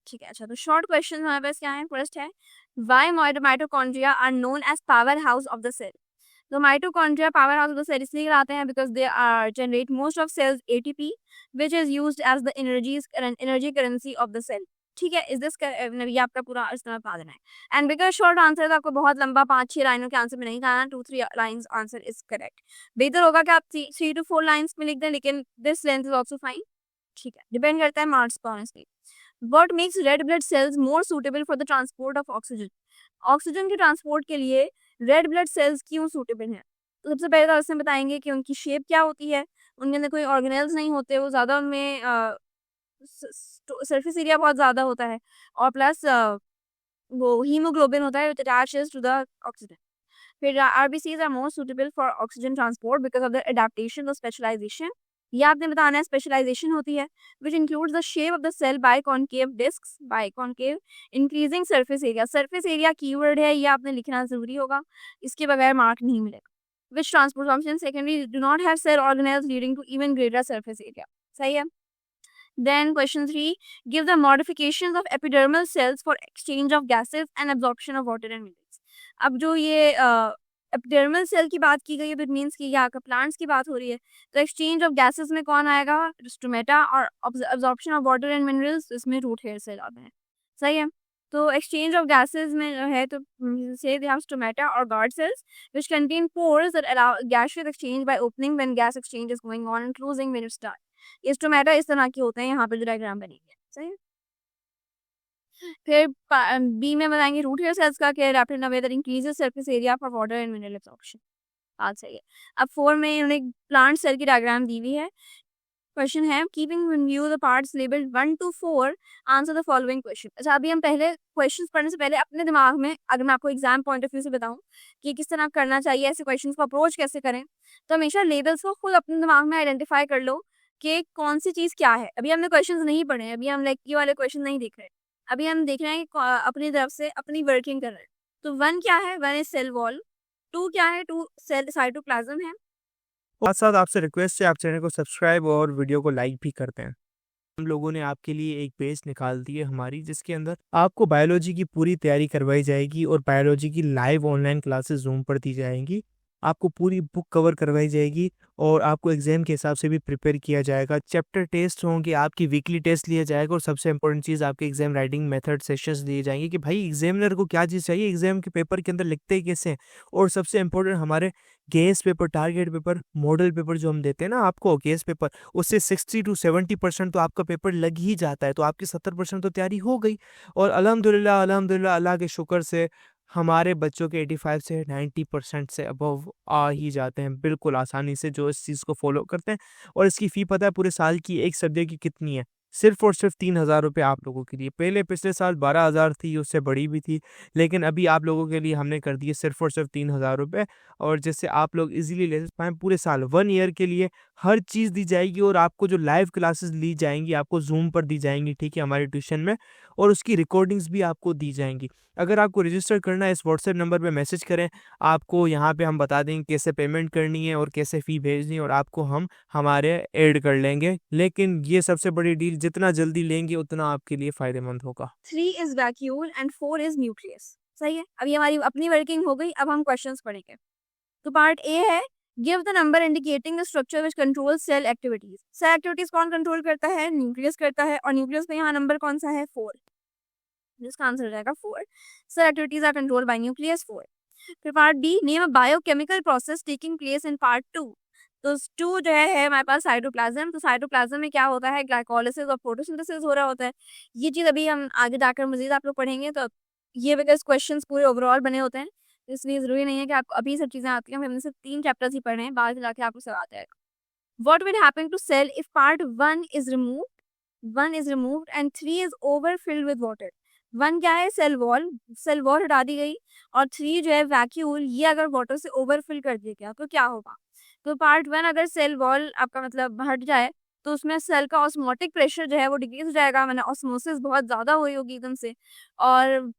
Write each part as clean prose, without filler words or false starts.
ठीक है, अच्छा तो शॉर्ट क्वेश्चन हमारे पास क्या है। फर्स्ट है, why mitochondria are known as power house of the cell. तो mitochondria power house of the cell इसलिए कहलाते हैं because they are generate most of cells ATP which is used as the energy currency of the cell. ठीक है, is this ये आपका पूरा इस्तेमाल पा देना है। एंड बिकॉज शॉर्ट आंसर तो आपको बहुत लंबा 5-6 लाइनों के आंसर में नहीं कहना, 2-3 लाइन्स आंसर इज करेक्ट। बेहतर होगा कि आप 3 to 4 लाइन्स में लिख दें, लेकिन this length is also fine. ठीक है, डिपेंड करता है मार्क्स पर honestly. What makes red blood cells more suitable for the transport of oxygen? Oxygen के ट्रांसपोर्ट के लिए रेड ब्लड सेल्स क्यों सूटेबल हैं? तो सबसे पहले तो उसमें बताएंगे कि उनकी शेप क्या होती है। उनके अंदर कोई ऑर्गेनेल्स नहीं होते, वो ज़्यादा उनमें सरफेस एरिया बहुत ज़्यादा होता है, और प्लस वो हीमोग्लोबिन होता है अटैचेस टू द ऑक्सीजन। फिर RBCs are more suitable for oxygen transport because of the adaptation और स्पेशलाइजेशन। ये आपने बताना है, स्पेशलाइजेशन होती है which includes the shape of the cell by concave discs by concave increasing surface area. Surface area keyword है, ये आपने लिखना जरूरी होगा, इसके बगैर मार्क नहीं मिलेगा। Which transport function secondary do not have cell organelles leading to even greater surface area. सही है। Then question 3, give the modifications of epidermal cells for exchange of gases and absorption of water and minerals। अब जो ये epidermal cell की बात की गई है, इट मीन्स कि यहाँ का प्लांट्स की बात हो रही है, तो एक्सचेंज ऑफ गैसेस में कौन आएगा? स्टोमेटा। और absorption of water and minerals, इसमें रूट हेयर सेल आते हैं। सही है। तो एक्सचेंज ऑफ गैसेस में जो है, तो से दे हैव स्टोमेटा और guard cells which contain pores that allow gaseous exchange by opening when gas exchange is going on and closing when it starts। ये स्टोमेटा इस तरह के होते हैं, यहाँ पे जो डायग्राम बनी है। सही है। फिर बी में बताएंगे रूट हेयर सेल्स का क्या, rapid in a way that increases surface area for water and mineral absorption. बात सही है। अब 4 में इन्होंने प्लांट सेल की डायग्राम दी हुई है। क्वेश्चन है, keeping in view the parts labelled 1 to 4 answer the following question. अच्छा, अभी हम पहले क्वेश्चंस पढ़ने से पहले अपने दिमाग में, अगर मैं आपको एग्जाम पॉइंट ऑफ व्यू से बताऊं कि किस तरह करना चाहिए, ऐसे क्वेश्चंस को अप्रोच कैसे करें, तो हमेशा लेबल्स को खुद अपने दिमाग में आइडेंटिफाई कर लो कि कौन सी चीज़ क्या है। अभी हमने क्वेश्चंस नहीं पढ़े, अभी हम लाइक ये वाले क्वेश्चन नहीं देख रहे, अभी हम देख रहे हैं कि अपनी तरफ से अपनी वर्किंग कर रहे हैं। तो 1 क्या है? 1 इज सेल वॉल। 2 क्या है? 2 सेल साइटोप्लाज्म है। साथ साथ आपसे रिक्वेस्ट है, आप चैनल को सब्सक्राइब और वीडियो को लाइक भी करते हैं। हम लोगों ने आपके लिए एक पेज निकाल दी है हमारी, जिसके अंदर आपको बायोलॉजी की पूरी तैयारी करवाई जाएगी और बायोलॉजी की लाइव ऑनलाइन क्लासेस जूम पर दी जाएंगी। आपको पूरी बुक कवर करवाई जाएगी और आपको एग्जाम के हिसाब से भी प्रिपेयर किया जाएगा। चैप्टर टेस्ट होंगे, आपकी वीकली टेस्ट लिया जाएगा और सबसे इंपॉर्टेंट चीज़ आपके एग्जाम राइटिंग मेथड सेशंस दिए जाएंगे कि भाई एग्जामिनर को क्या चीज़ चाहिए, एग्जाम के पेपर के अंदर लिखते ही कैसे हैं। और सबसे इंपॉर्टेंट हमारे guess paper, target paper, model paper जो हम देते हैं ना आपको, गेस पेपर, उससे 60 to 70% तो आपका पेपर लग ही जाता है, तो आपकी 70% तो तैयारी हो गई। और अल्हम्दुलिल्लाह अल्हम्दुलिल्लाह अल्लाह के शुक्र से हमारे बच्चों के 85 से 90% से अबव आ ही जाते हैं बिल्कुल आसानी से, जो इस चीज़ को फॉलो करते हैं। और इसकी फ़ी पता है पूरे साल की एक सब्जेक्ट की कितनी है? सिर्फ और सिर्फ 3,000 रुपये आप लोगों के लिए। पहले पिछले साल 12,000 थी, उससे बड़ी भी थी, लेकिन अभी आप लोगों के लिए हमने कर दी है सिर्फ और सिर्फ 3,000 रुपये। और जिससे आप लोग इजीली ले पाएँ पूरे साल 1 ईयर के लिए हर चीज़ दी जाएगी। और आपको जो लाइव क्लासेस ली जाएंगी आपको जूम पर दी जाएंगी, ठीक है, हमारे ट्यूशन में, और उसकी रिकॉर्डिंग्स भी आपको दी जाएंगी। अगर आपको रजिस्टर करना है, इस व्हाट्सएप नंबर पे मैसेज करें, आपको यहाँ पे हम बता देंगे कैसे पेमेंट करनी है और कैसे फ़ी भेजनी है, और आपको हम हमारे ऐड कर लेंगे। लेकिन ये सबसे बड़ी डील, जितना जल्दी लेंगे उतना आपके लिए फ़ायदेमंद होगा। 3 is vacuole and 4 is nucleus. सही है। अभी हमारी अपनी वर्किंग हो गई, अब हम क्वेश्चंस पढ़ेंगे। तो पार्ट ए है, give the number indicating the structure which control cell activities. Cell activities कौन कंट्रोल करता है? न्यूक्लियस करता है, और न्यूक्लियस में यहाँ नंबर कौन सा है? 4। जिसका आंसर हो जाएगा 4। Cell activities are controlled by nucleus 4। फिर part B, name a biochemical process taking place in part 2। तो 2 जो है हमारे पास साइटोप्लाज्म। तो साइटोप्लाज्म में क्या होता है? ग्लाइकोलिसिस और फोटोसिंथेसिस हो रहा होता है। ये चीज़ अभी हम आगे जाकर मजीद आप लोग पढ़ेंगे। तो ये बिकॉज क्वेश्चंस पूरे ओवरऑल बने होते हैं, इसलिए ज़रूरी नहीं है कि आपको अभी सब चीज़ें आती हैं। हमने सिर्फ 3 चैप्टर्स ही पढ़े हैं, बाद में जाके आपको सब आता है। What will happen to cell if part 1 is removed? 1 is removed and 3 is overfilled with water। 1 क्या है? Cell wall. सेल वॉल हटा दी गई, और 3 जो है वैक्यूल, ये अगर वाटर से ओवरफिल कर दिया गया तो क्या होगा? तो पार्ट 1 अगर सेल वॉल आपका मतलब हट जाए, तो उसमें सेल का ऑस्मोटिक प्रेशर जो है वो डिक्रीज हो जाएगा, मतलब ऑस्मोसिस बहुत ज़्यादा हुई होगी एकदम से। और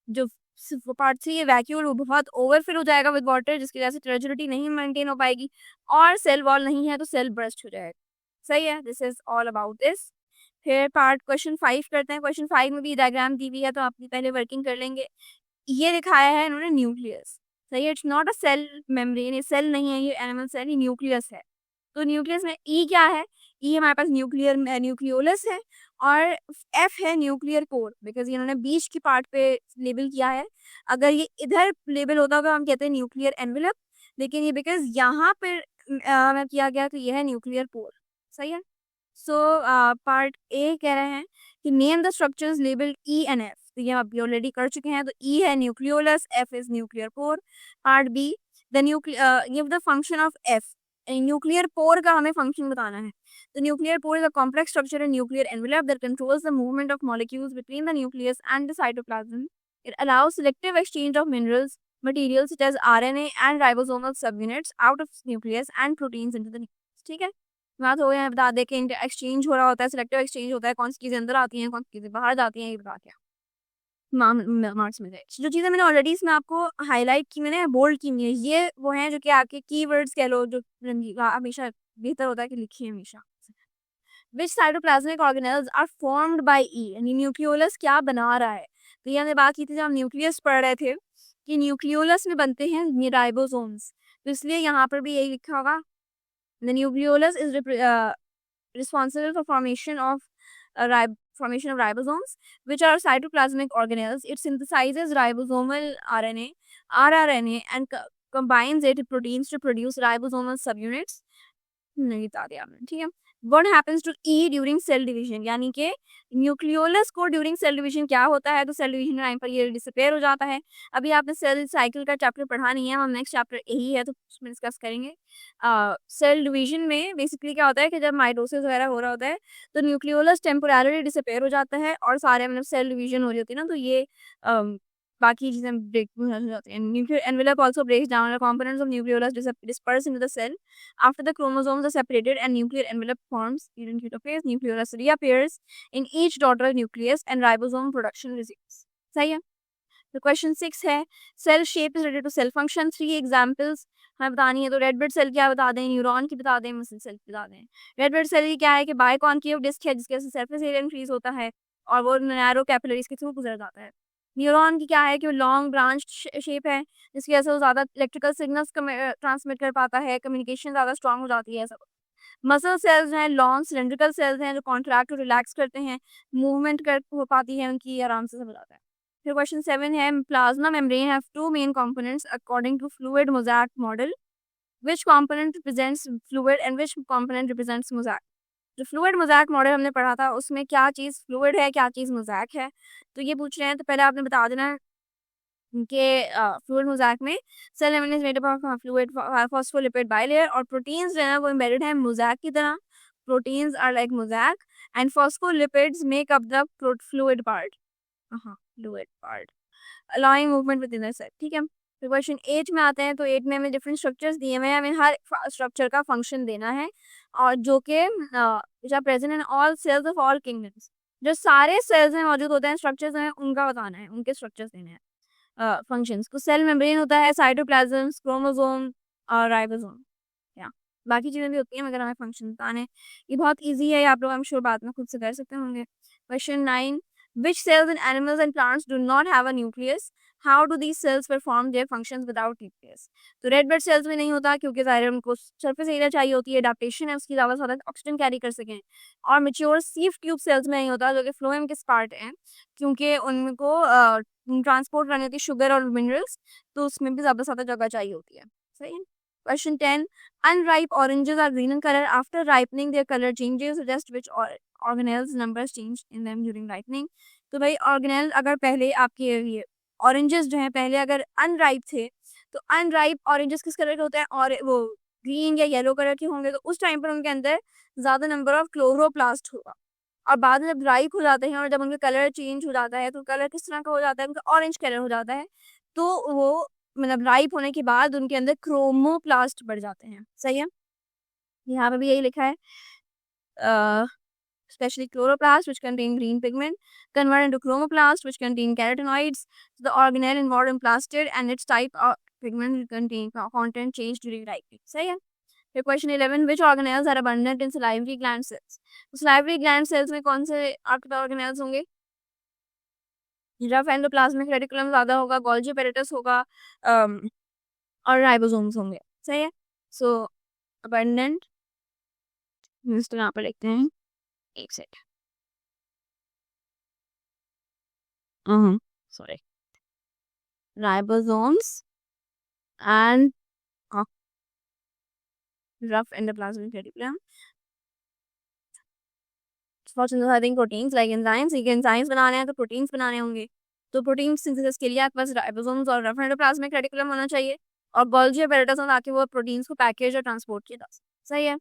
जो पार्ट 3 है वैक्यूल, वो बहुत ओवरफिल हो जाएगा विद वाटर, जिसकी वजह से टर्जिडिटी नहीं मेंटेन हो पाएगी, और सेल वॉल नहीं है तो सेल बर्स्ट हो जाएगा। सही है। This is all about this. फिर पार्ट क्वेश्चन 5 करते हैं। क्वेश्चन 5 में भी डायग्राम दी हुई है, तो आपकी पहले वर्किंग कर लेंगे। ये दिखाया है इन्होंने न्यूक्लियस, सही है। It's not a cell membrane, ये सेल नहीं है, ये एनिमल सेल, ये न्यूक्लियस है। तो न्यूक्लियस में ई क्या है? ई हमारे पास न्यूक्लियोलस है, और एफ है न्यूक्लियर कोर, बिकॉज इन्होंने बीच की पार्ट पे लेबल किया है। अगर ये इधर लेबल होता तो हम कहते हैं न्यूक्लियर एनवेलप, लेकिन ये बिकॉज यहाँ पे मैं किया गया तो ये है न्यूक्लियर कोर, सही है। सो पार्ट ए कह रहे हैं कि name the structures labelled E and F, तो ये आप ऑलरेडी कर चुके हैं। तो ई है nucleolus, F is nuclear core. Part B, the give the function of F. Nuclear pore का हमें फंक्शन बताना है। तो nuclear pore is a complex structure in nuclear envelope that controls the movement of molecules between the nucleus and the cytoplasm. It allows selective exchange of minerals materials such as RNA and ribosomal subunits out of nucleus and proteins into the nucleus, ठीक है। बात हो गया, बता दे कि exchange हो रहा होता है, सिलेक्टिव एक्सचेंज होता है, कौन सी चीजें अंदर आती हैं, कौन सी चीजें बाहर जाती हैं, ये बता दिया मार्क्स में गए। जो चीजें मैंने ऑलरेडी इसमें आपको हाईलाइट की, मैंने बोल्ड की हुई है, ये वो हैं जो कि आपके कीवर्ड्स कह लो, जो हमेशा बेहतर होता है कि लिखिए हमेशा। Which cytoplasmic organelles are formed by E, यानी न्यूक्लियोलस क्या बना रहा है। तो ये हमने बात की थी जब हम न्यूक्लियस पढ़ रहे थे कि न्यूक्लियोलस में बनते हैं राइबोसोम्स, तो इसलिए यहाँ पर भी यही लिखा होगा। The nucleolus is responsible for formation of ribosomes, which are cytoplasmic organelles. It synthesizes ribosomal RNA, rRNA, and combines it with proteins to produce ribosomal subunits. नहीं बता दिया आपने, ठीक है। What happens to E during cell division, यानी कि nucleolus को during cell division क्या होता है, तो सेल डिवीजन टाइम पर ये डिसअपेयर हो जाता है। अभी आपने सेल साइकिल का चैप्टर पढ़ा नहीं है, हम नेक्स्ट चैप्टर यही है तो उसमें डिस्कस करेंगे। सेल डिवीजन में बेसिकली क्या होता है कि जब माइटोसिस वगैरह हो रहा होता है तो न्यूक्लियोलस टेम्पोरली डिसअपेयर हो जाता है, और सारे मतलब सेल डिवीजन हो रही होती है ना, तो ये बाकी चीजें ब्रेक हो जाती हैं। Nuclear envelope also breaks down the components of nucleolus disperse into the cell after the chromosomes are separated and nuclear envelope forms during telophase. Nucleolus reappears in each daughter nucleus and ribosome production resumes, सही है। तो question 6 है, cell shape is related to cell function. 3 examples हमें बतानी है, तो red blood cell क्या बता दें, न्यूरॉन की बता दें, मसल सेल की बता दें। रेड ब्लड सेल क्या है कि बाइकॉन्केव डिस्क है जिसके सरफेस एरिया इंक्रीज होता है और वो नैरो कैपिलरीज के थ्रू गुजर जाता है। न्यूरॉन की क्या है कि वो लॉन्ग ब्रांच शेप है जिसकी वजह से वो ज़्यादा इलेक्ट्रिकल सिग्नल्स ट्रांसमिट कर पाता है, कम्युनिकेशन ज़्यादा स्ट्रांग हो जाती है, सब। मसल सेल्स हैं लॉन्ग सिलेंड्रिकल सेल्स हैं जो कॉन्ट्रैक्ट और रिलैक्स करते हैं, मूवमेंट कर हो पाती है उनकी, आराम से सब हो जाता है। फिर क्वेश्चन 7 है, plasma membrane have 2 main components according to fluid mosaic model, which component represents fluid and which component represents mosaic. जो फ्लूइड मोज़ैक मॉडल हमने पढ़ा था उसमें क्या चीज़ फ्लूइड है, क्या चीज़ मोज़ैक है, तो ये पूछ रहे हैं। तो पहले आपने बता देना है कि फ्लूइड मोज़ैक में cell level is made up of fluid phospholipid bilayer, और प्रोटीन्स जो है वो एम्बेडेड है मोज़ैक की तरह। Proteins are like mosaic and phospholipids make up the fluid part, fluid part allowing movement within the cell, ठीक है। फिर क्वेश्चन 8 में आते हैं, तो 8 में हमें डिफरेंट स्ट्रक्चर्स दिए हुए हैं, हमें हर स्ट्रक्चर का फंक्शन देना है, और जो कि which are present in all cells of all kingdoms, जो सारे सेल्स में मौजूद होते हैं स्ट्रक्चर्स हैं उनका बताना है, उनके स्ट्रक्चर्स देने हैं। फंक्शंस को सेल मेम्ब्रेन होता है, साइटोप्लाज्म, क्रोमोसोम और राइबोसोम, या बाकी चीज़ें भी होती हैं मगर हमें फंक्शन बताने हैं। ये बहुत इजी है, आप लोग हम श्योर बाद में खुद से कर सकते होंगे। Question 9, which cells in animals and plants do not have a nucleus? How do these cells perform their functions without nucleus? तो रेड ब्लड सेल्स में नहीं होता क्योंकि ज़ाहिर है उनको सरफेस एरिया चाहिए होती है, एडाप्टेशन है उसकी, ज़्यादा से ज़्यादा ऑक्सीजन कैरी कर सकें। और मेच्योर सीफ ट्यूब सेल्स में नहीं होता जो कि फ्लोएम के पार्ट हैं, क्योंकि उनको ट्रांसपोर्ट करनी होती है शुगर और मिनरल्स, तो उसमें भी ज़्यादा से ज़्यादा जगह चाहिए होती है, सही है। Question 10, unripe oranges are green in color. After ripening their color changes, suggest which organelles numbers change in them during ripening. तो भाई ऑर्गेनेल अगर पहले आपके ये ऑरेंजेस जो हैं पहले अगर अनराइप थे, तो अनराइप ऑरेंजेस किस कलर के होते हैं, और वो ग्रीन या येलो कलर के होंगे, तो उस टाइम पर उनके अंदर ज़्यादा नंबर ऑफ क्लोरोप्लास्ट होगा। और बाद में जब राइप हो जाते हैं और जब उनका कलर चेंज हो जाता है, तो कलर किस तरह का हो जाता है, उनका ऑरेंज कलर हो जाता है। तो वो मतलब राइप होने के बाद उनके अंदर क्रोमोप्लास्ट बढ़ जाते हैं, सही है। यहाँ पे भी यही लिखा है, especially chloroplast which contain green pigment convert into chromoplast which contain carotenoids. So the organelle involved in plastid and its type of pigment will contain content change during ripening, सही है। फिर question 11, which organelles are abundant in salivary gland cells? Salivary gland cells में कौन से आपके पास organelles होंगे? Rough endoplasmic reticulum ज्यादा होगा, गोल्जी एपेरेटस होगा, और राइबोसोम्स होंगे। सही है। सो अबंडेंट, तो यहाँ पर लिखते हैं, एक set, sorry, ribosomes and rough endoplasmic reticulum for synthesizing proteins like enzymes। ये enzymes बनाने हैं तो proteins बनाने होंगे, तो protein synthesis के लिए आपके पास ribosomes और rough endoplasmic reticulum होना चाहिए, और Golgi apparatus ताकि वो proteins को पैकेज और ट्रांसपोर्ट किया जा सके। सही है।